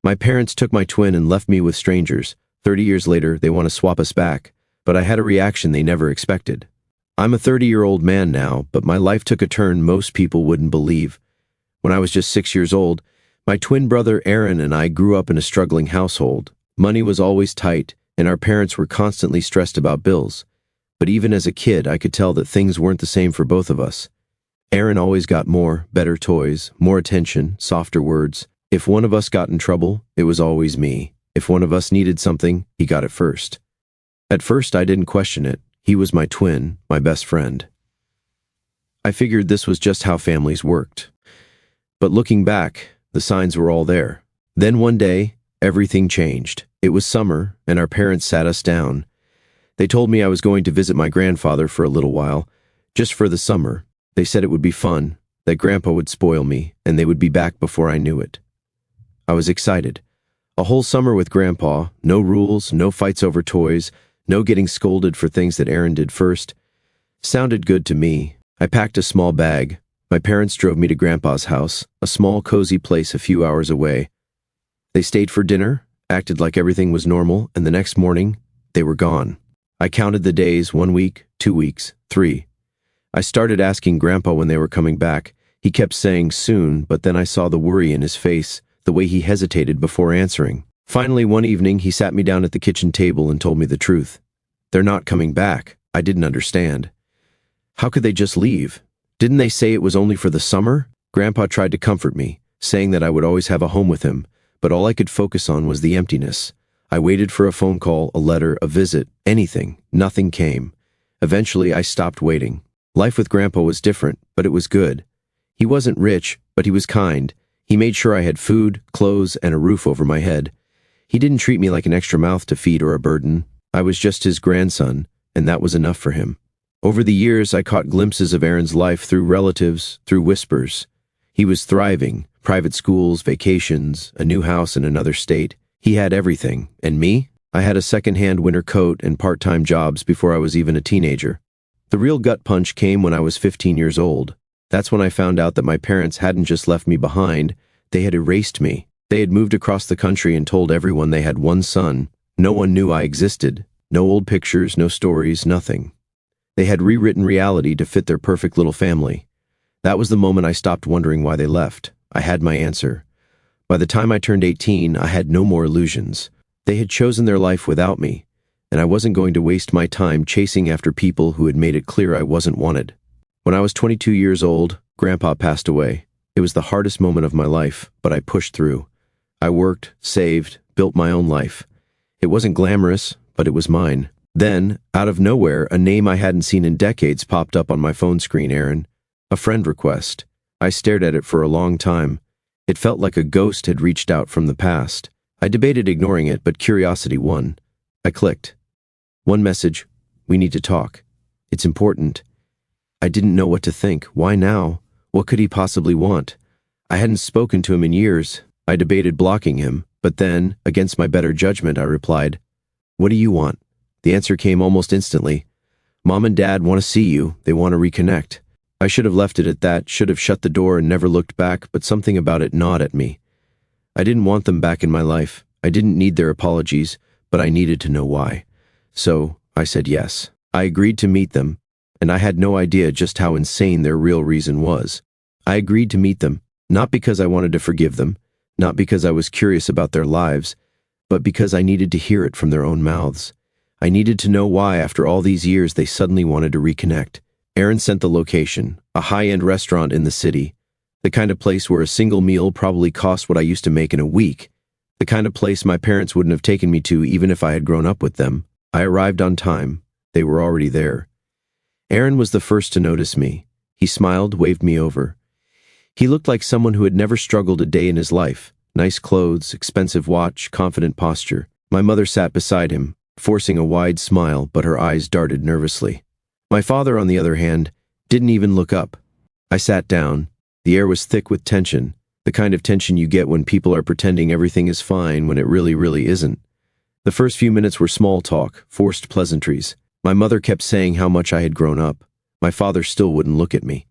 My parents took my twin and left me with strangers. 30 years later, they want to swap us back, but I had a reaction they never expected. I'm a 30-year-old man now, but my life took a turn most people wouldn't believe. When I was just 6 years old, my twin brother Aaron and I grew up in a struggling household. Money was always tight, and our parents were constantly stressed about bills. But even as a kid, I could tell that things weren't the same for both of us. Aaron always got more, better toys, more attention, softer words. If one of us got in trouble, it was always me. If one of us needed something, he got it first. At first, I didn't question it. He was my twin, my best friend. I figured this was just how families worked. But looking back, the signs were all there. Then one day, everything changed. It was summer, and our parents sat us down. They told me I was going to visit my grandfather for a little while, just for the summer. They said it would be fun, that Grandpa would spoil me, and they would be back before I knew it. I was excited. A whole summer with Grandpa, no rules, no fights over toys, no getting scolded for things that Aaron did first. Sounded good to me. I packed a small bag. My parents drove me to Grandpa's house, a small, cozy place a few hours away. They stayed for dinner, acted like everything was normal, and the next morning, they were gone. I counted the days, 1 week, 2 weeks, 3. I started asking Grandpa when they were coming back. He kept saying soon, but then I saw the worry in his face, the way he hesitated before answering. Finally, one evening, he sat me down at the kitchen table and told me the truth. They're not coming back. I didn't understand. How could they just leave? Didn't they say it was only for the summer? Grandpa tried to comfort me, saying that I would always have a home with him, but all I could focus on was the emptiness. I waited for a phone call, a letter, a visit, anything. Nothing came. Eventually, I stopped waiting. Life with Grandpa was different, but it was good. He wasn't rich, but he was kind. He made sure I had food, clothes, and a roof over my head. He didn't treat me like an extra mouth to feed or a burden. I was just his grandson, and that was enough for him. Over the years, I caught glimpses of Aaron's life through relatives, through whispers. He was thriving, private schools, vacations, a new house in another state. He had everything. And me? I had a second-hand winter coat and part-time jobs before I was even a teenager. The real gut punch came when I was 15 years old. That's when I found out that my parents hadn't just left me behind, they had erased me. They had moved across the country and told everyone they had one son. No one knew I existed. No old pictures, no stories, nothing. They had rewritten reality to fit their perfect little family. That was the moment I stopped wondering why they left. I had my answer. By the time I turned 18, I had no more illusions. They had chosen their life without me, and I wasn't going to waste my time chasing after people who had made it clear I wasn't wanted. When I was 22 years old, Grandpa passed away. It was the hardest moment of my life, but I pushed through. I worked, saved, built my own life. It wasn't glamorous, but it was mine. Then, out of nowhere, a name I hadn't seen in decades popped up on my phone screen, Aaron. A friend request. I stared at it for a long time. It felt like a ghost had reached out from the past. I debated ignoring it, but curiosity won. I clicked. One message. We need to talk. It's important. I didn't know what to think. Why now? What could he possibly want? I hadn't spoken to him in years. I debated blocking him, but then, against my better judgment, I replied, "What do you want?" The answer came almost instantly. "Mom and Dad want to see you. They want to reconnect." I should have left it at that, should have shut the door and never looked back, but something about it gnawed at me. I didn't want them back in my life. I didn't need their apologies, but I needed to know why. So, I said yes. I agreed to meet them, and I had no idea just how insane their real reason was. I agreed to meet them, not because I wanted to forgive them, not because I was curious about their lives, but because I needed to hear it from their own mouths. I needed to know why, after all these years, they suddenly wanted to reconnect. Aaron sent the location, a high-end restaurant in the city, the kind of place where a single meal probably cost what I used to make in a week, the kind of place my parents wouldn't have taken me to even if I had grown up with them. I arrived on time. They were already there. Aaron was the first to notice me. He smiled, waved me over. He looked like someone who had never struggled a day in his life. Nice clothes, expensive watch, confident posture. My mother sat beside him, forcing a wide smile, but her eyes darted nervously. My father, on the other hand, didn't even look up. I sat down. The air was thick with tension, the kind of tension you get when people are pretending everything is fine when it really isn't. The first few minutes were small talk, forced pleasantries. My mother kept saying how much I had grown up. My father still wouldn't look at me.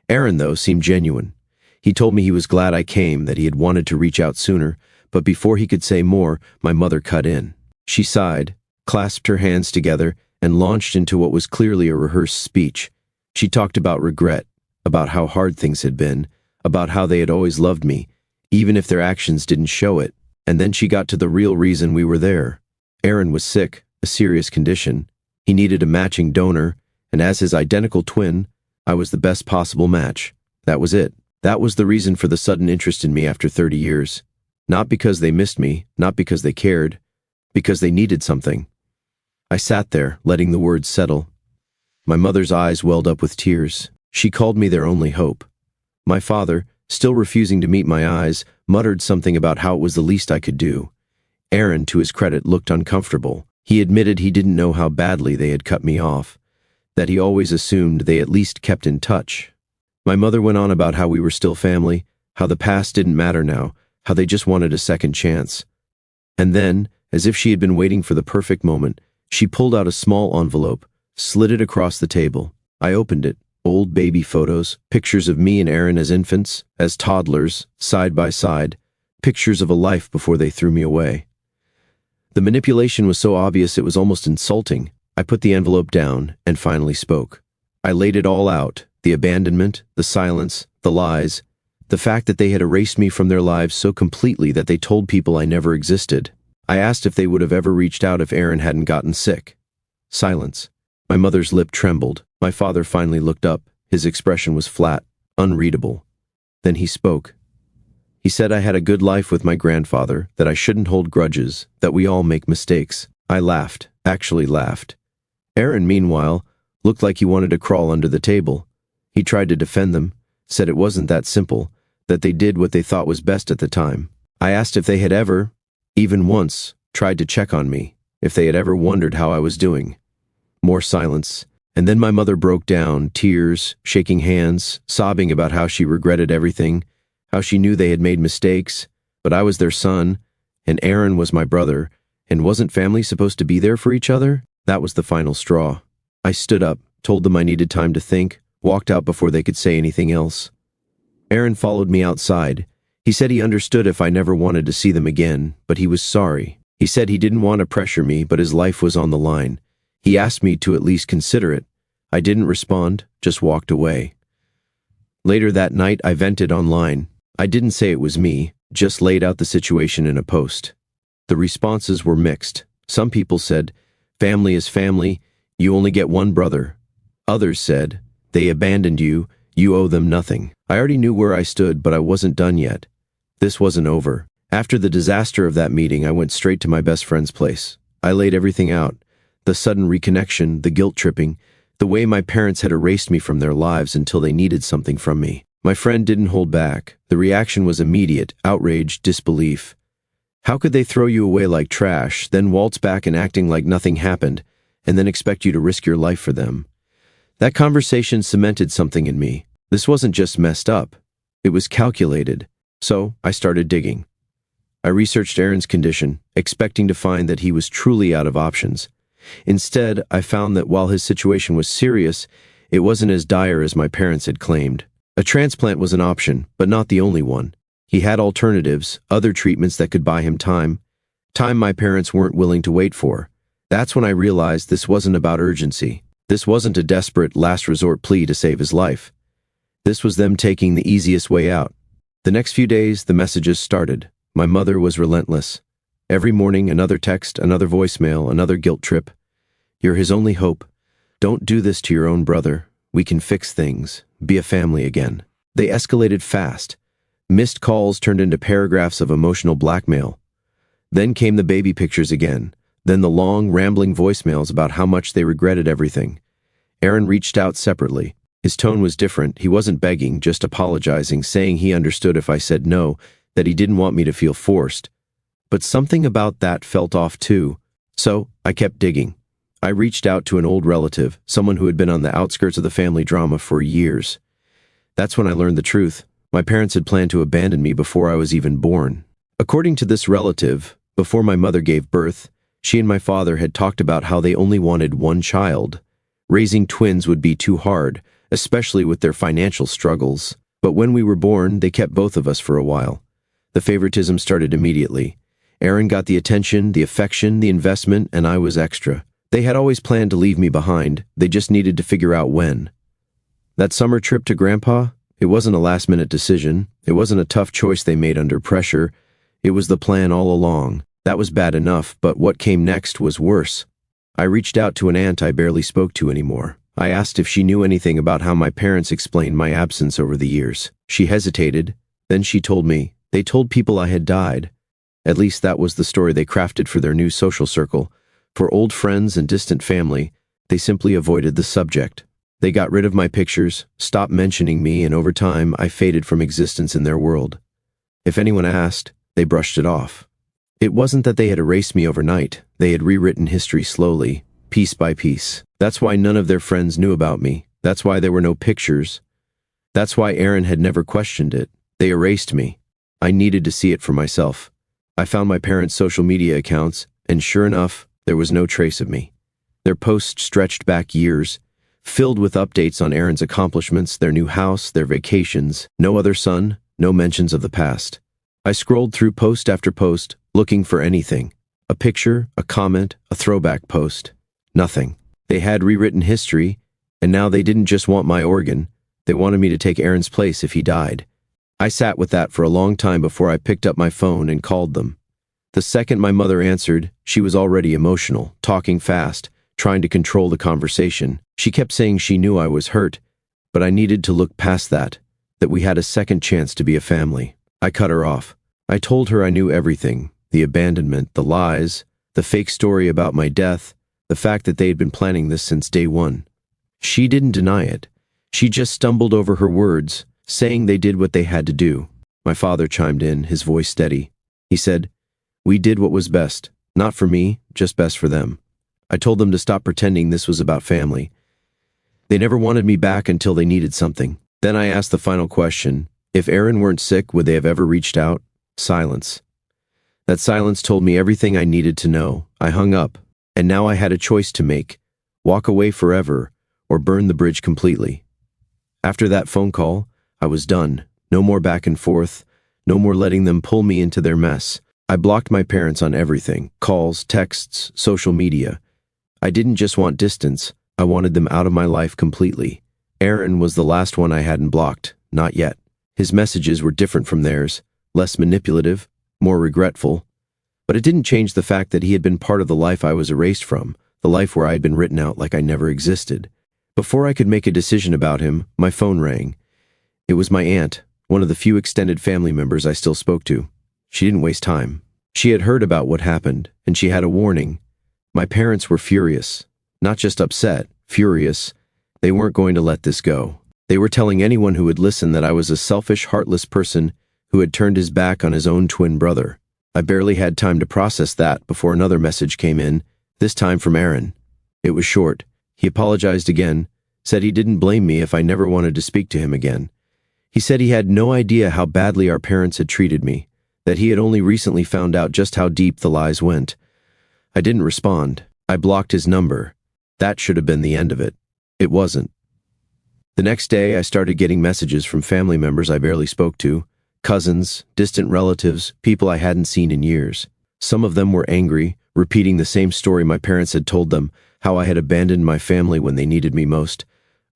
Aaron, though, seemed genuine. He told me he was glad I came, that he had wanted to reach out sooner, but before he could say more, my mother cut in. She sighed, clasped her hands together, and launched into what was clearly a rehearsed speech. She talked about regret, about how hard things had been, about how they had always loved me, even if their actions didn't show it. And then she got to the real reason we were there. Aaron was sick, a serious condition. He needed a matching donor, and as his identical twin, I was the best possible match. That was it. That was the reason for the sudden interest in me after 30 years. Not because they missed me, not because they cared, because they needed something. I sat there, letting the words settle. My mother's eyes welled up with tears. She called me their only hope. My father, still refusing to meet my eyes, muttered something about how it was the least I could do. Aaron, to his credit, looked uncomfortable. He admitted he didn't know how badly they had cut me off, that he always assumed they at least kept in touch. My mother went on about how we were still family, how the past didn't matter now, how they just wanted a second chance. And then, as if she had been waiting for the perfect moment, she pulled out a small envelope, slid it across the table. I opened it. Old baby photos, pictures of me and Aaron as infants, as toddlers, side by side, pictures of a life before they threw me away. The manipulation was so obvious it was almost insulting. I put the envelope down and finally spoke. I laid it all out, the abandonment, the silence, the lies, the fact that they had erased me from their lives so completely that they told people I never existed. I asked if they would have ever reached out if Aaron hadn't gotten sick. Silence. My mother's lip trembled. My father finally looked up. His expression was flat, unreadable. Then he spoke. He said I had a good life with my grandfather, that I shouldn't hold grudges, that we all make mistakes. I laughed, actually laughed. Aaron, meanwhile, looked like he wanted to crawl under the table. He tried to defend them, said it wasn't that simple, that they did what they thought was best at the time. I asked if they had ever, even once, tried to check on me, if they had ever wondered how I was doing. More silence, and then my mother broke down, tears, shaking hands, sobbing about how she regretted everything, how she knew they had made mistakes, but I was their son, and Aaron was my brother, and wasn't family supposed to be there for each other? That was the final straw. I stood up, told them I needed time to think, walked out before they could say anything else. Aaron followed me outside. He said he understood if I never wanted to see them again, but he was sorry. He said he didn't want to pressure me, but his life was on the line. He asked me to at least consider it. I didn't respond, just walked away. Later that night, I vented online. I didn't say it was me, just laid out the situation in a post. The responses were mixed. Some people said, "Family is family, you only get one brother." Others said, "They abandoned you, you owe them nothing." I already knew where I stood, but I wasn't done yet. This wasn't over. After the disaster of that meeting, I went straight to my best friend's place. I laid everything out. The sudden reconnection, the guilt tripping, the way my parents had erased me from their lives until they needed something from me. My friend didn't hold back. The reaction was immediate, outrage, disbelief. How could they throw you away like trash, then waltz back and acting like nothing happened, and then expect you to risk your life for them? That conversation cemented something in me. This wasn't just messed up. It was calculated. So I started digging. I researched Aaron's condition, expecting to find that he was truly out of options. Instead, I found that while his situation was serious, it wasn't as dire as my parents had claimed. A transplant was an option, but not the only one. He had alternatives, other treatments that could buy him time my parents weren't willing to wait for. That's when I realized this wasn't about urgency. This wasn't a desperate, last resort plea to save his life. This was them taking the easiest way out. The next few days, the messages started. My mother was relentless. Every morning, another text, another voicemail, another guilt trip. "You're his only hope. Don't do this to your own brother. We can fix things. Be a family again." They escalated fast. Missed calls turned into paragraphs of emotional blackmail. Then came the baby pictures again. Then the long, rambling voicemails about how much they regretted everything. Aaron reached out separately. His tone was different. He wasn't begging, just apologizing, saying he understood if I said no, that he didn't want me to feel forced. But something about that felt off too. So I kept digging. I reached out to an old relative, someone who had been on the outskirts of the family drama for years. That's when I learned the truth. My parents had planned to abandon me before I was even born. According to this relative, before my mother gave birth, she and my father had talked about how they only wanted one child. Raising twins would be too hard, especially with their financial struggles. But when we were born, they kept both of us for a while. The favoritism started immediately. Aaron got the attention, the affection, the investment, and I was extra. They had always planned to leave me behind. They just needed to figure out when. That summer trip to Grandpa? It wasn't a last-minute decision. It wasn't a tough choice they made under pressure. It was the plan all along. That was bad enough, but what came next was worse. I reached out to an aunt I barely spoke to anymore. I asked if she knew anything about how my parents explained my absence over the years. She hesitated. Then she told me, they told people I had died. At least that was the story they crafted for their new social circle. For old friends and distant family, they simply avoided the subject. They got rid of my pictures, stopped mentioning me, and over time, I faded from existence in their world. If anyone asked, they brushed it off. It wasn't that they had erased me overnight. They had rewritten history slowly, piece by piece. That's why none of their friends knew about me. That's why there were no pictures. That's why Aaron had never questioned it. They erased me. I needed to see it for myself. I found my parents' social media accounts, and sure enough, there was no trace of me. Their posts stretched back years, filled with updates on Aaron's accomplishments, their new house, their vacations, no other son, no mentions of the past. I scrolled through post after post, looking for anything. A picture, a comment, a throwback post. Nothing. They had rewritten history, and now they didn't just want my organ, they wanted me to take Aaron's place if he died. I sat with that for a long time before I picked up my phone and called them. The second my mother answered, she was already emotional, talking fast, trying to control the conversation. She kept saying she knew I was hurt, but I needed to look past that we had a second chance to be a family. I cut her off. I told her I knew everything, the abandonment, the lies, the fake story about my death, the fact that they had been planning this since day one. She didn't deny it. She just stumbled over her words, saying they did what they had to do. My father chimed in, his voice steady. He said, "We did what was best, not for me, just best for them." I told them to stop pretending this was about family. They never wanted me back until they needed something. Then I asked the final question. If Aaron weren't sick, would they have ever reached out? Silence. That silence told me everything I needed to know. I hung up, and now I had a choice to make. Walk away forever, or burn the bridge completely. After that phone call, I was done. No more back and forth. No more letting them pull me into their mess. I blocked my parents on everything. Calls, texts, social media. I didn't just want distance, I wanted them out of my life completely. Aaron was the last one I hadn't blocked, not yet. His messages were different from theirs, less manipulative, more regretful. But it didn't change the fact that he had been part of the life I was erased from, the life where I had been written out like I never existed. Before I could make a decision about him, my phone rang. It was my aunt, one of the few extended family members I still spoke to. She didn't waste time. She had heard about what happened, and she had a warning. My parents were furious. Not just upset, furious. They weren't going to let this go. They were telling anyone who would listen that I was a selfish, heartless person who had turned his back on his own twin brother. I barely had time to process that before another message came in, this time from Aaron. It was short. He apologized again, said he didn't blame me if I never wanted to speak to him again. He said he had no idea how badly our parents had treated me, that he had only recently found out just how deep the lies went. I didn't respond. I blocked his number. That should have been the end of it. It wasn't. The next day, I started getting messages from family members I barely spoke to, cousins, distant relatives, people I hadn't seen in years. Some of them were angry, repeating the same story my parents had told them, how I had abandoned my family when they needed me most.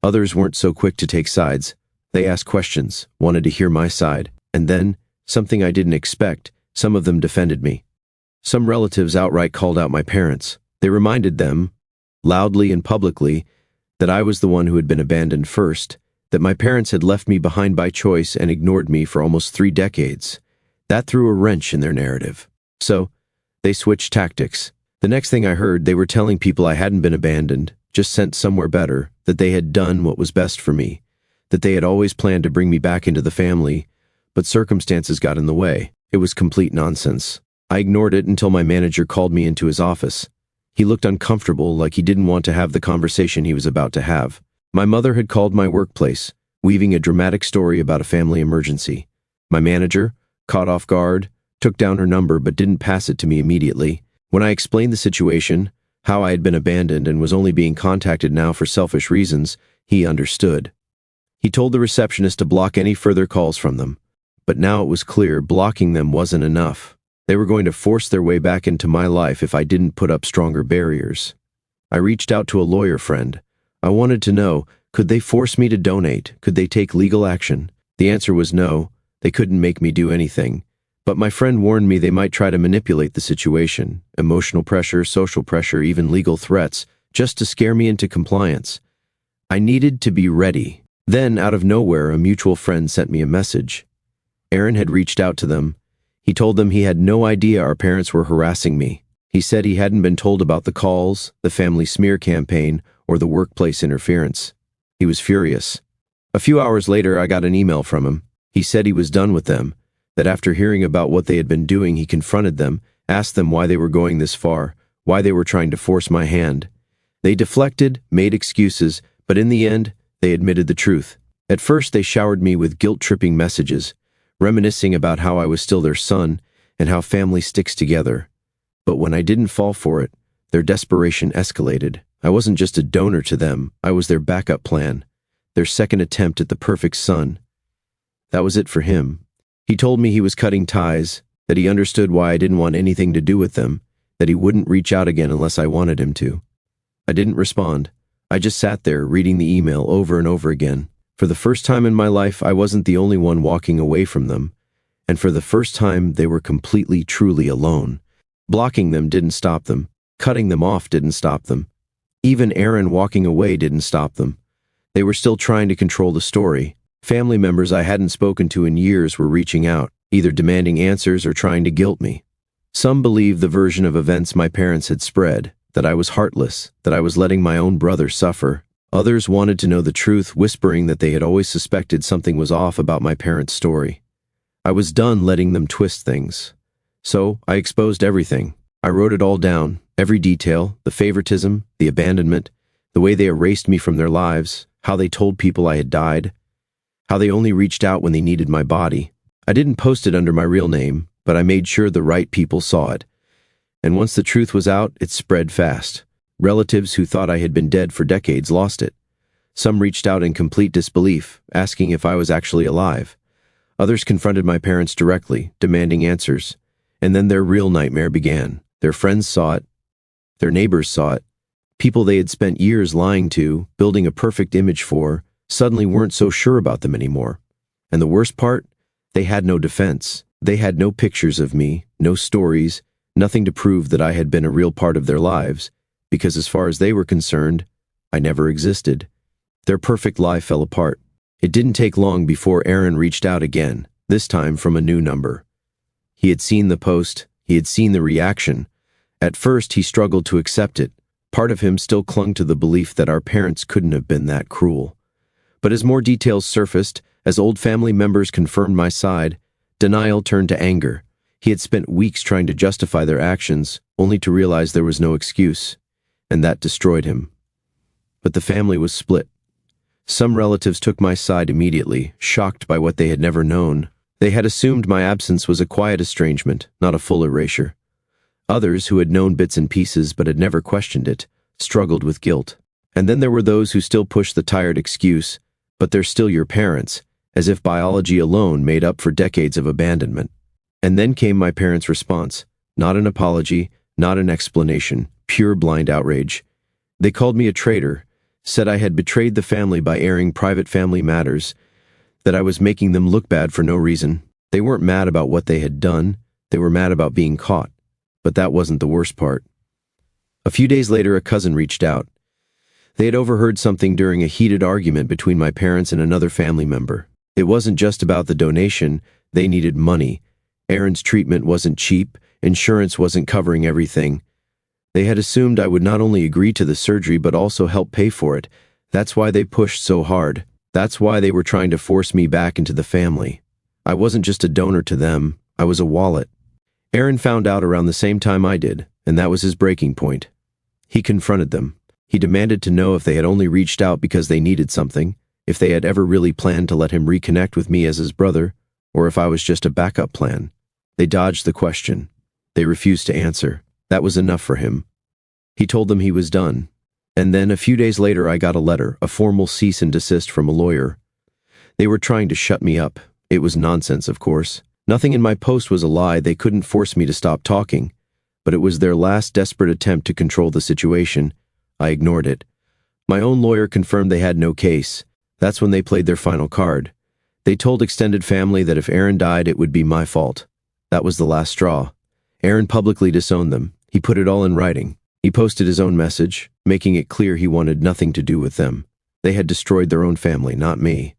Others weren't so quick to take sides. They asked questions, wanted to hear my side, and then, something I didn't expect, some of them defended me. Some relatives outright called out my parents. They reminded them, loudly and publicly, that I was the one who had been abandoned first, that my parents had left me behind by choice and ignored me for almost 3 decades. That threw a wrench in their narrative. So, they switched tactics. The next thing I heard, they were telling people I hadn't been abandoned, just sent somewhere better, that they had done what was best for me, that they had always planned to bring me back into the family, but circumstances got in the way. It was complete nonsense. I ignored it until my manager called me into his office. He looked uncomfortable, like he didn't want to have the conversation he was about to have. My mother had called my workplace, weaving a dramatic story about a family emergency. My manager, caught off guard, took down her number but didn't pass it to me immediately. When I explained the situation, how I had been abandoned and was only being contacted now for selfish reasons, he understood. He told the receptionist to block any further calls from them. But now it was clear blocking them wasn't enough. They were going to force their way back into my life if I didn't put up stronger barriers. I reached out to a lawyer friend. I wanted to know, could they force me to donate? Could they take legal action? The answer was no. They couldn't make me do anything. But my friend warned me they might try to manipulate the situation, emotional pressure, social pressure, even legal threats, just to scare me into compliance. I needed to be ready. Then, out of nowhere, a mutual friend sent me a message. Aaron had reached out to them. He told them he had no idea our parents were harassing me. He said he hadn't been told about the calls, the family smear campaign, or the workplace interference. He was furious. A few hours later, I got an email from him. He said he was done with them, that after hearing about what they had been doing, he confronted them, asked them why they were going this far, why they were trying to force my hand. They deflected, made excuses, but in the end, they admitted the truth. At first, they showered me with guilt-tripping messages, reminiscing about how I was still their son and how family sticks together. But when I didn't fall for it, their desperation escalated. I wasn't just a donor to them, I was their backup plan, their second attempt at the perfect son. That was it for him. He told me he was cutting ties, that he understood why I didn't want anything to do with them, that he wouldn't reach out again unless I wanted him to. I didn't respond. I just sat there, reading the email over and over again. For the first time in my life, I wasn't the only one walking away from them. And for the first time, they were completely, truly alone. Blocking them didn't stop them. Cutting them off didn't stop them. Even Aaron walking away didn't stop them. They were still trying to control the story. Family members I hadn't spoken to in years were reaching out, either demanding answers or trying to guilt me. Some believed the version of events my parents had spread, that I was heartless, that I was letting my own brother suffer. Others wanted to know the truth, whispering that they had always suspected something was off about my parents' story. I was done letting them twist things. So I exposed everything. I wrote it all down, every detail, the favoritism, the abandonment, the way they erased me from their lives, how they told people I had died, how they only reached out when they needed my body. I didn't post it under my real name, but I made sure the right people saw it. And once the truth was out, it spread fast. Relatives who thought I had been dead for decades lost it. Some reached out in complete disbelief, asking if I was actually alive. Others confronted my parents directly, demanding answers. And then their real nightmare began. Their friends saw it. Their neighbors saw it. People they had spent years lying to, building a perfect image for, suddenly weren't so sure about them anymore. And the worst part? They had no defense. They had no pictures of me, no stories, nothing to prove that I had been a real part of their lives, because as far as they were concerned, I never existed. Their perfect lie fell apart. It didn't take long before Aaron reached out again, this time from a new number. He had seen the post, he had seen the reaction. At first, he struggled to accept it. Part of him still clung to the belief that our parents couldn't have been that cruel. But as more details surfaced, as old family members confirmed my side, denial turned to anger. He had spent weeks trying to justify their actions, only to realize there was no excuse, and that destroyed him. But the family was split. Some relatives took my side immediately, shocked by what they had never known. They had assumed my absence was a quiet estrangement, not a full erasure. Others, who had known bits and pieces but had never questioned it, struggled with guilt. And then there were those who still pushed the tired excuse, but they're still your parents, as if biology alone made up for decades of abandonment. And then came my parents' response. Not an apology, not an explanation, pure blind outrage. They called me a traitor, said I had betrayed the family by airing private family matters, that I was making them look bad for no reason. They weren't mad about what they had done, they were mad about being caught. But that wasn't the worst part. A few days later, a cousin reached out. They had overheard something during a heated argument between my parents and another family member. It wasn't just about the donation, they needed money. Aaron's treatment wasn't cheap, insurance wasn't covering everything. They had assumed I would not only agree to the surgery but also help pay for it. That's why they pushed so hard. That's why they were trying to force me back into the family. I wasn't just a donor to them, I was a wallet. Aaron found out around the same time I did, and that was his breaking point. He confronted them. He demanded to know if they had only reached out because they needed something, if they had ever really planned to let him reconnect with me as his brother, or if I was just a backup plan. They dodged the question. They refused to answer. That was enough for him. He told them he was done. And then a few days later I got a letter, a formal cease and desist from a lawyer. They were trying to shut me up, It was nonsense, of course. Nothing in my post was a lie. They couldn't force me to stop talking. But it was their last desperate attempt to control the situation. I ignored it. My own lawyer confirmed they had no case. That's when they played their final card. They told extended family that if Aaron died, it would be my fault. That was the last straw. Aaron publicly disowned them. He put it all in writing. He posted his own message, making it clear he wanted nothing to do with them. They had destroyed their own family, not me.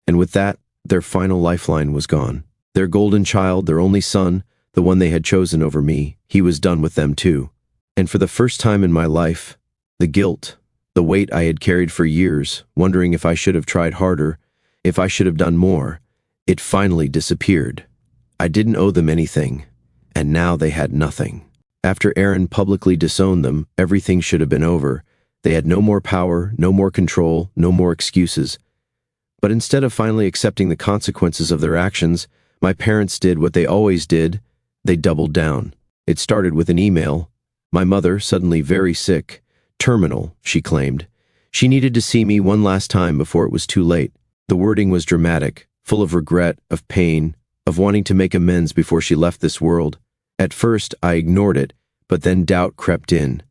And with that, their final lifeline was gone. Their golden child, their only son, the one they had chosen over me, he was done with them too. And for the first time in my life, the guilt, the weight I had carried for years, wondering if I should have tried harder, if I should have done more, it finally disappeared. I didn't owe them anything, and now they had nothing. After Aaron publicly disowned them, everything should have been over. They had no more power, no more control, no more excuses. But instead of finally accepting the consequences of their actions, my parents did what they always did. They doubled down. It started with an email. My mother, suddenly very sick, terminal, she claimed. She needed to see me one last time before it was too late. The wording was dramatic, full of regret, of pain, of wanting to make amends before she left this world. At first, I ignored it, but then doubt crept in.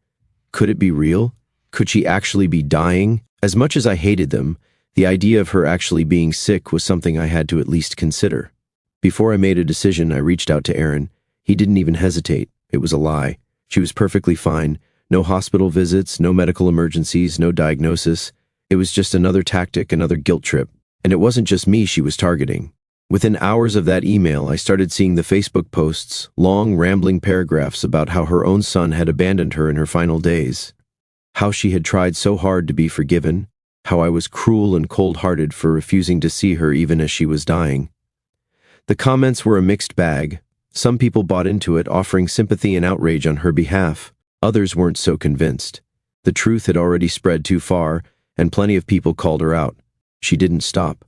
Could it be real? Could she actually be dying? As much as I hated them, the idea of her actually being sick was something I had to at least consider. Before I made a decision, I reached out to Aaron. He didn't even hesitate. It was a lie. She was perfectly fine. No hospital visits, no medical emergencies, no diagnosis. It was just another tactic, another guilt trip. And it wasn't just me she was targeting. Within hours of that email, I started seeing the Facebook posts, long, rambling paragraphs about how her own son had abandoned her in her final days, how she had tried so hard to be forgiven, how I was cruel and cold-hearted for refusing to see her even as she was dying. The comments were a mixed bag. Some people bought into it, offering sympathy and outrage on her behalf. Others weren't so convinced. The truth had already spread too far, and plenty of people called her out. She didn't stop.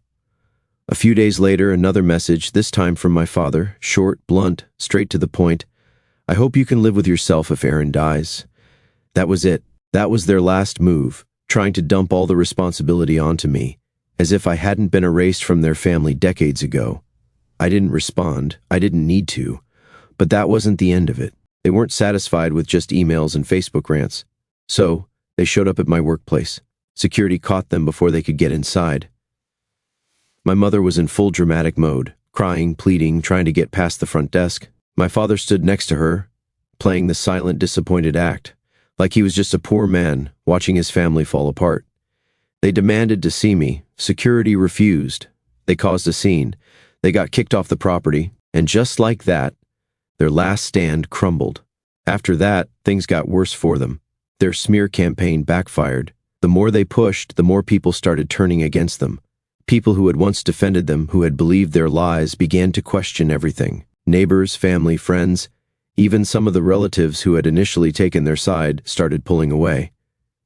A few days later, another message, this time from my father, short, blunt, straight to the point. I hope you can live with yourself if Aaron dies. That was it. That was their last move, trying to dump all the responsibility onto me, as if I hadn't been erased from their family decades ago. I didn't respond. I didn't need to. But that wasn't the end of it. They weren't satisfied with just emails and Facebook rants. So, they showed up at my workplace. Security caught them before they could get inside. My mother was in full dramatic mode, crying, pleading, trying to get past the front desk. My father stood next to her, playing the silent, disappointed act, like he was just a poor man watching his family fall apart. They demanded to see me. Security refused. They caused a scene. They got kicked off the property, and just like that, their last stand crumbled. After that, things got worse for them. Their smear campaign backfired. The more they pushed, the more people started turning against them. People who had once defended them, who had believed their lies, began to question everything. Neighbors, family, friends, even some of the relatives who had initially taken their side started pulling away.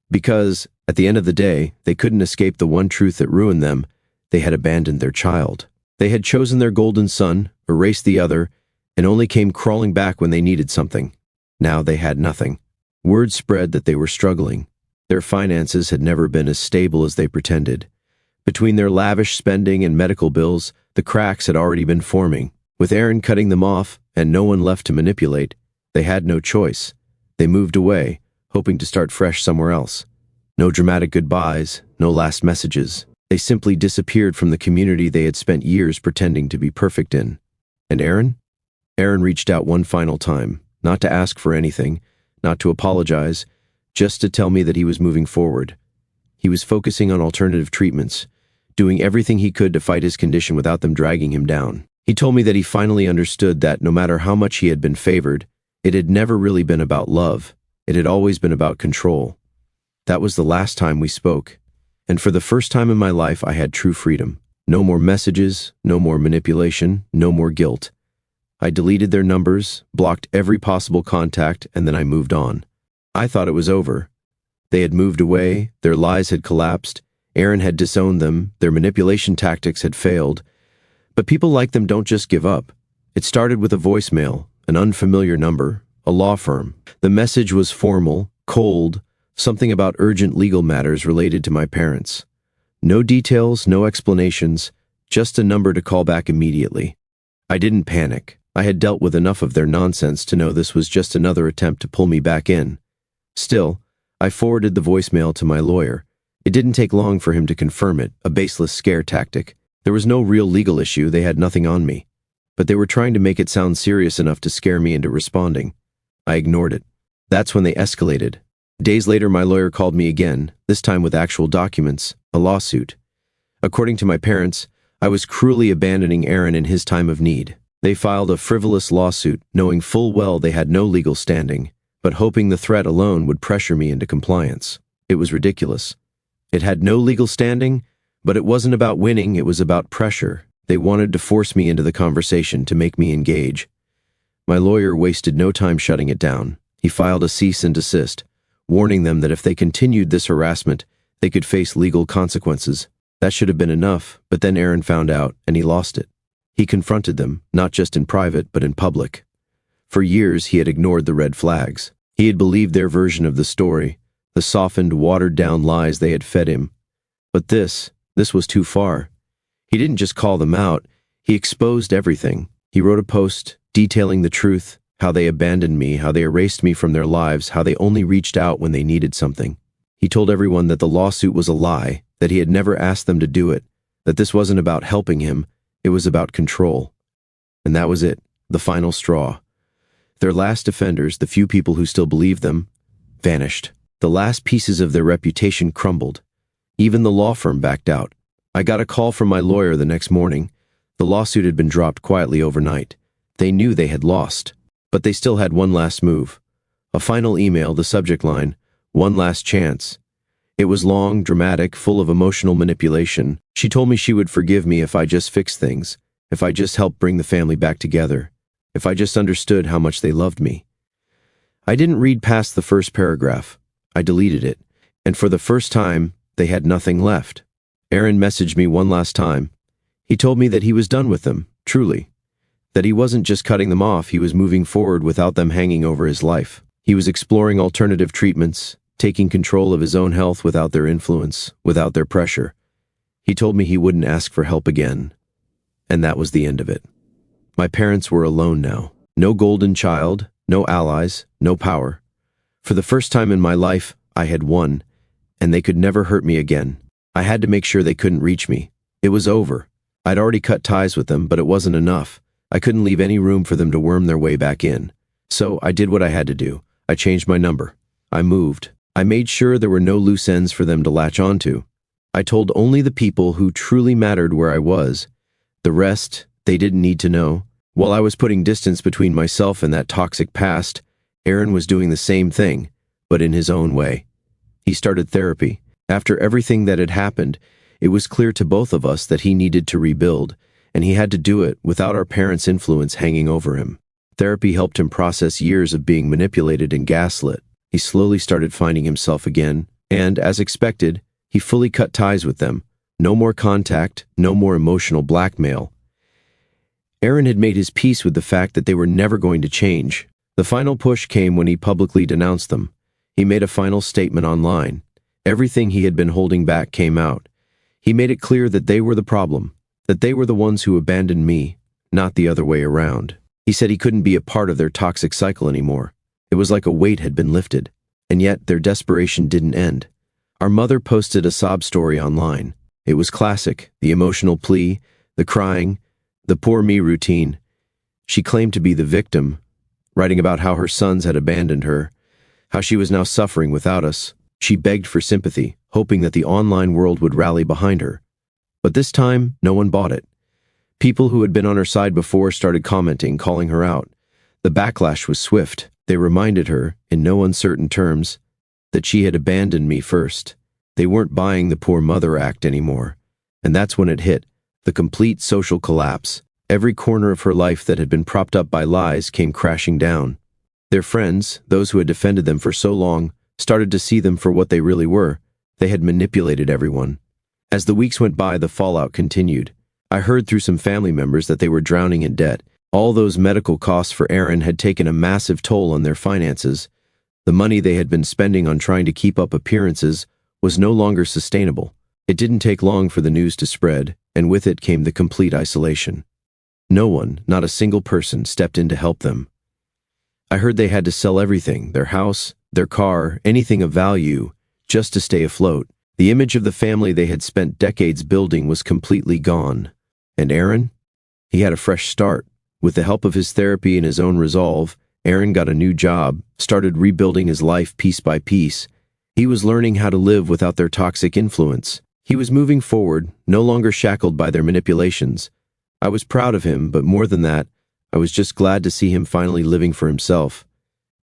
Because, at the end of the day, they couldn't escape the one truth that ruined them. They had abandoned their child. They had chosen their golden son, erased the other, and only came crawling back when they needed something. Now they had nothing. Word spread that they were struggling. Their finances had never been as stable as they pretended. Between their lavish spending and medical bills, the cracks had already been forming. With Aaron cutting them off and no one left to manipulate, they had no choice. They moved away, hoping to start fresh somewhere else. No dramatic goodbyes, no last messages. They simply disappeared from the community they had spent years pretending to be perfect in. And Aaron? Aaron reached out one final time, not to ask for anything, not to apologize, just to tell me that he was moving forward. He was focusing on alternative treatments, doing everything he could to fight his condition without them dragging him down. He told me that he finally understood that no matter how much he had been favored, it had never really been about love. It had always been about control. That was the last time we spoke. And for the first time in my life, I had true freedom. No more messages, no more manipulation, no more guilt. I deleted their numbers, blocked every possible contact, and then I moved on. I thought it was over. They had moved away, their lies had collapsed, Aaron had disowned them, their manipulation tactics had failed. But people like them don't just give up. It started with a voicemail, an unfamiliar number, a law firm. The message was formal, cold, something about urgent legal matters related to my parents. No details, no explanations, Just a number to call back immediately. I didn't panic. I had dealt with enough of their nonsense to know this was just another attempt to pull me back in. Still, I forwarded the voicemail to my lawyer. It didn't take long for him to confirm it, a baseless scare tactic. There was no real legal issue, they had nothing on me. But they were trying to make it sound serious enough to scare me into responding. I ignored it. That's when they escalated. Days later, my lawyer called me again, this time with actual documents, a lawsuit. According to my parents, I was cruelly abandoning Aaron in his time of need. They filed a frivolous lawsuit, knowing full well they had no legal standing, but hoping the threat alone would pressure me into compliance. It was ridiculous. It had no legal standing, but it wasn't about winning, it was about pressure. They wanted to force me into the conversation to make me engage. My lawyer wasted no time shutting it down. He filed a cease and desist, warning them that if they continued this harassment, they could face legal consequences. That should have been enough, but then Aaron found out, and he lost it. He confronted them, not just in private, but in public. For years, he had ignored the red flags. He had believed their version of the story, the softened, watered-down lies they had fed him. But this was too far. He didn't just call them out, he exposed everything. He wrote a post detailing the truth, how they abandoned me, how they erased me from their lives, how they only reached out when they needed something. He told everyone that the lawsuit was a lie, that he had never asked them to do it, that this wasn't about helping him, it was about control. And that was it, the final straw. Their last defenders, the few people who still believed them, vanished. The last pieces of their reputation crumbled. Even the law firm backed out. I got a call from my lawyer the next morning. The lawsuit had been dropped quietly overnight. They knew they had lost, but they still had one last move. A final email, the subject line, "One last chance." It was long, dramatic, full of emotional manipulation. She told me she would forgive me if I just fixed things, if I just helped bring the family back together, if I just understood how much they loved me. I didn't read past the first paragraph. I deleted it, and for the first time, they had nothing left. Aaron messaged me one last time. He told me that he was done with them, truly. That he wasn't just cutting them off, he was moving forward without them hanging over his life. He was exploring alternative treatments, taking control of his own health without their influence, without their pressure. He told me he wouldn't ask for help again. And that was the end of it. My parents were alone now. No golden child, no allies, no power. For the first time in my life, I had won, and they could never hurt me again. I had to make sure they couldn't reach me. It was over. I'd already cut ties with them, but it wasn't enough. I couldn't leave any room for them to worm their way back in. So I did what I had to do. I changed my number. I moved. I made sure there were no loose ends for them to latch onto. I told only the people who truly mattered where I was. The rest, they didn't need to know. While I was putting distance between myself and that toxic past, Aaron was doing the same thing, but in his own way. He started therapy. After everything that had happened, it was clear to both of us that he needed to rebuild, and he had to do it without our parents' influence hanging over him. Therapy helped him process years of being manipulated and gaslit. He slowly started finding himself again, and, as expected, he fully cut ties with them. No more contact, no more emotional blackmail. Aaron had made his peace with the fact that they were never going to change. The final push came when he publicly denounced them. He made a final statement online. Everything he had been holding back came out. He made it clear that they were the problem, that they were the ones who abandoned me, not the other way around. He said he couldn't be a part of their toxic cycle anymore. It was like a weight had been lifted, and yet their desperation didn't end. Our mother posted a sob story online. It was classic, the emotional plea, the crying, the poor me routine. She claimed to be the victim, writing about how her sons had abandoned her, how she was now suffering without us. She begged for sympathy, hoping that the online world would rally behind her. But this time, no one bought it. People who had been on her side before started commenting, calling her out. The backlash was swift. They reminded her, in no uncertain terms, that she had abandoned me first. They weren't buying the poor mother act anymore. And that's when it hit, the complete social collapse. Every corner of her life that had been propped up by lies came crashing down. Their friends, those who had defended them for so long, started to see them for what they really were. They had manipulated everyone. As the weeks went by, the fallout continued. I heard through some family members that they were drowning in debt. All those medical costs for Aaron had taken a massive toll on their finances. The money they had been spending on trying to keep up appearances was no longer sustainable. It didn't take long for the news to spread, and with it came the complete isolation. No one, not a single person, stepped in to help them. I heard they had to sell everything, their house, their car, anything of value, just to stay afloat. The image of the family they had spent decades building was completely gone. And Aaron? He had a fresh start. With the help of his therapy and his own resolve, Aaron got a new job, started rebuilding his life piece by piece. He was learning how to live without their toxic influence. He was moving forward, no longer shackled by their manipulations. I was proud of him, but more than that, I was just glad to see him finally living for himself.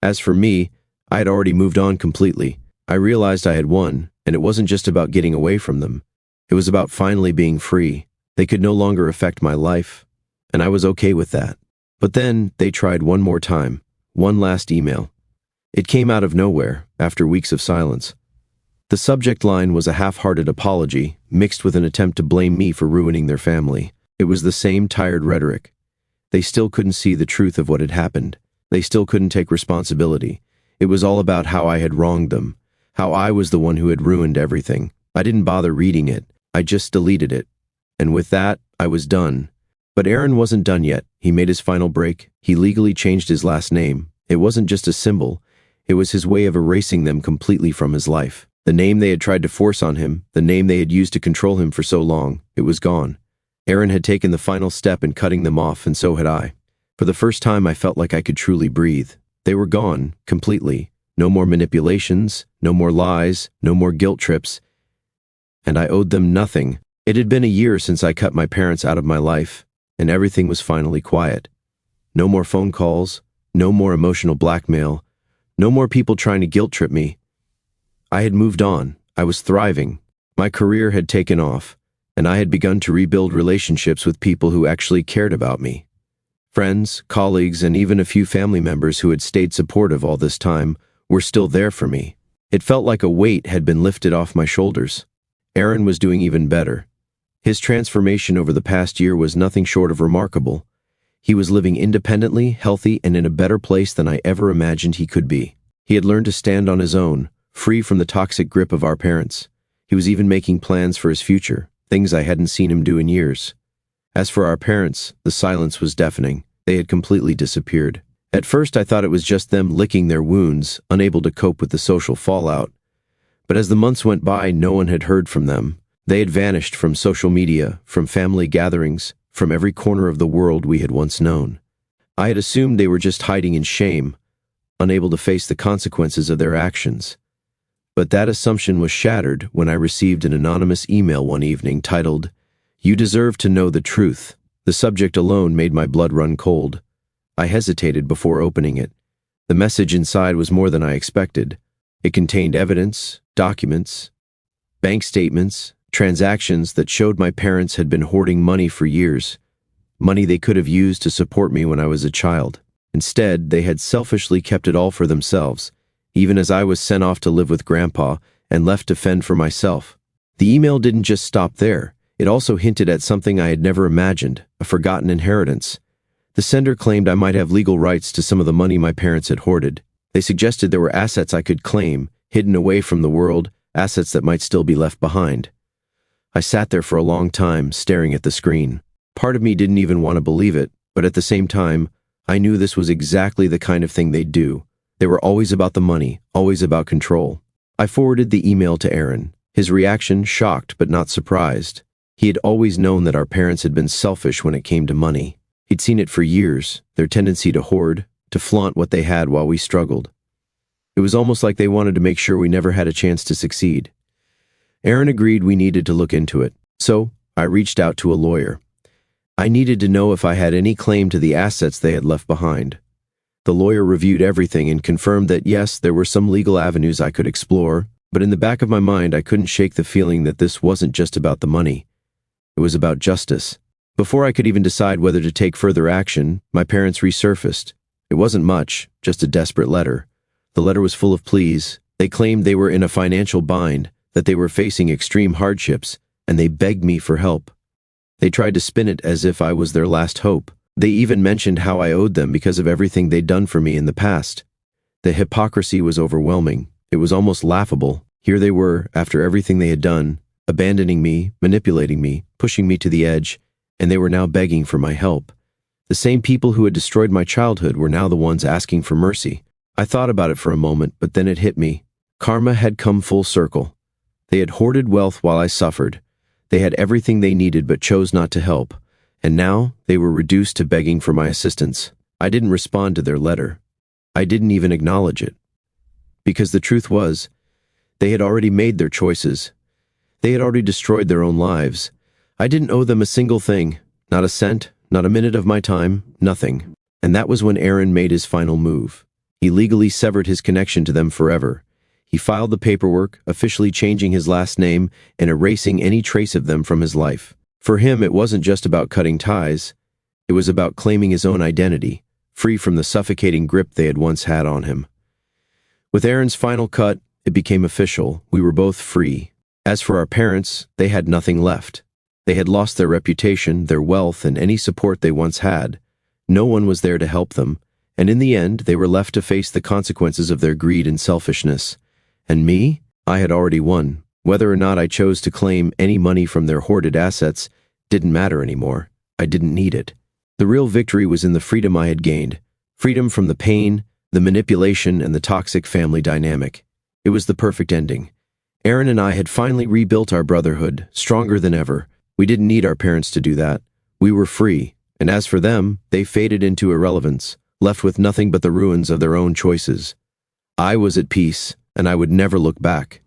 As for me, I had already moved on completely. I realized I had won, and it wasn't just about getting away from them. It was about finally being free. They could no longer affect my life, and I was okay with that. But then, they tried one more time. One last email. It came out of nowhere, after weeks of silence. The subject line was a half-hearted apology, mixed with an attempt to blame me for ruining their family. It was the same tired rhetoric. They still couldn't see the truth of what had happened. They still couldn't take responsibility. It was all about how I had wronged them, how I was the one who had ruined everything. I didn't bother reading it. I just deleted it. And with that, I was done. But Aaron wasn't done yet. He made his final break. He legally changed his last name. It wasn't just a symbol. It was his way of erasing them completely from his life. The name they had tried to force on him, the name they had used to control him for so long, it was gone. Aaron had taken the final step in cutting them off, and so had I. For the first time, I felt like I could truly breathe. They were gone, completely. No more manipulations, no more lies, no more guilt trips. And I owed them nothing. It had been a year since I cut my parents out of my life, and everything was finally quiet. No more phone calls, no more emotional blackmail, no more people trying to guilt trip me. I had moved on. I was thriving. My career had taken off, and I had begun to rebuild relationships with people who actually cared about me. Friends, colleagues, and even a few family members who had stayed supportive all this time were still there for me. It felt like a weight had been lifted off my shoulders. Aaron was doing even better. His transformation over the past year was nothing short of remarkable. He was living independently, healthy, and in a better place than I ever imagined he could be. He had learned to stand on his own, free from the toxic grip of our parents. He was even making plans for his future, things I hadn't seen him do in years. As for our parents, the silence was deafening. They had completely disappeared. At first, I thought it was just them licking their wounds, unable to cope with the social fallout. But as the months went by, no one had heard from them. They had vanished from social media, from family gatherings, from every corner of the world we had once known. I had assumed they were just hiding in shame, unable to face the consequences of their actions. But that assumption was shattered when I received an anonymous email one evening titled, "You deserve to know the truth." The subject alone made my blood run cold. I hesitated before opening it. The message inside was more than I expected. It contained evidence, documents, bank statements, transactions that showed my parents had been hoarding money for years, money they could have used to support me when I was a child. Instead, they had selfishly kept it all for themselves, even as I was sent off to live with Grandpa and left to fend for myself. The email didn't just stop there. It also hinted at something I had never imagined, a forgotten inheritance. The sender claimed I might have legal rights to some of the money my parents had hoarded. They suggested there were assets I could claim, hidden away from the world, assets that might still be left behind. I sat there for a long time, staring at the screen. Part of me didn't even want to believe it, but at the same time, I knew this was exactly the kind of thing they'd do. They were always about the money, always about control. I forwarded the email to Aaron. His reaction, shocked but not surprised. He had always known that our parents had been selfish when it came to money. He'd seen it for years, their tendency to hoard, to flaunt what they had while we struggled. It was almost like they wanted to make sure we never had a chance to succeed. Aaron agreed we needed to look into it, so I reached out to a lawyer. I needed to know if I had any claim to the assets they had left behind. The lawyer reviewed everything and confirmed that yes, there were some legal avenues I could explore, but in the back of my mind I couldn't shake the feeling that this wasn't just about the money. It was about justice. Before I could even decide whether to take further action, my parents resurfaced. It wasn't much, just a desperate letter. The letter was full of pleas. They claimed they were in a financial bind, that they were facing extreme hardships, and they begged me for help. They tried to spin it as if I was their last hope. They even mentioned how I owed them because of everything they'd done for me in the past. The hypocrisy was overwhelming. It was almost laughable. Here they were, after everything they had done, abandoning me, manipulating me, pushing me to the edge, and they were now begging for my help. The same people who had destroyed my childhood were now the ones asking for mercy. I thought about it for a moment, but then it hit me. Karma had come full circle. They had hoarded wealth while I suffered. They had everything they needed but chose not to help. And now they were reduced to begging for my assistance. I didn't respond to their letter. I didn't even acknowledge it. Because the truth was, they had already made their choices. They had already destroyed their own lives. I didn't owe them a single thing, not a cent, not a minute of my time, nothing. And that was when Aaron made his final move. He legally severed his connection to them forever. He filed the paperwork, officially changing his last name and erasing any trace of them from his life. For him, it wasn't just about cutting ties. It was about claiming his own identity, free from the suffocating grip they had once had on him. With Aaron's final cut, it became official. We were both free. As for our parents, they had nothing left. They had lost their reputation, their wealth, and any support they once had. No one was there to help them, and in the end, they were left to face the consequences of their greed and selfishness. And me? I had already won. Whether or not I chose to claim any money from their hoarded assets didn't matter anymore. I didn't need it. The real victory was in the freedom I had gained. Freedom from the pain, the manipulation, and the toxic family dynamic. It was the perfect ending. Aaron and I had finally rebuilt our brotherhood, stronger than ever. We didn't need our parents to do that. We were free, and as for them, they faded into irrelevance, left with nothing but the ruins of their own choices. I was at peace, and I would never look back.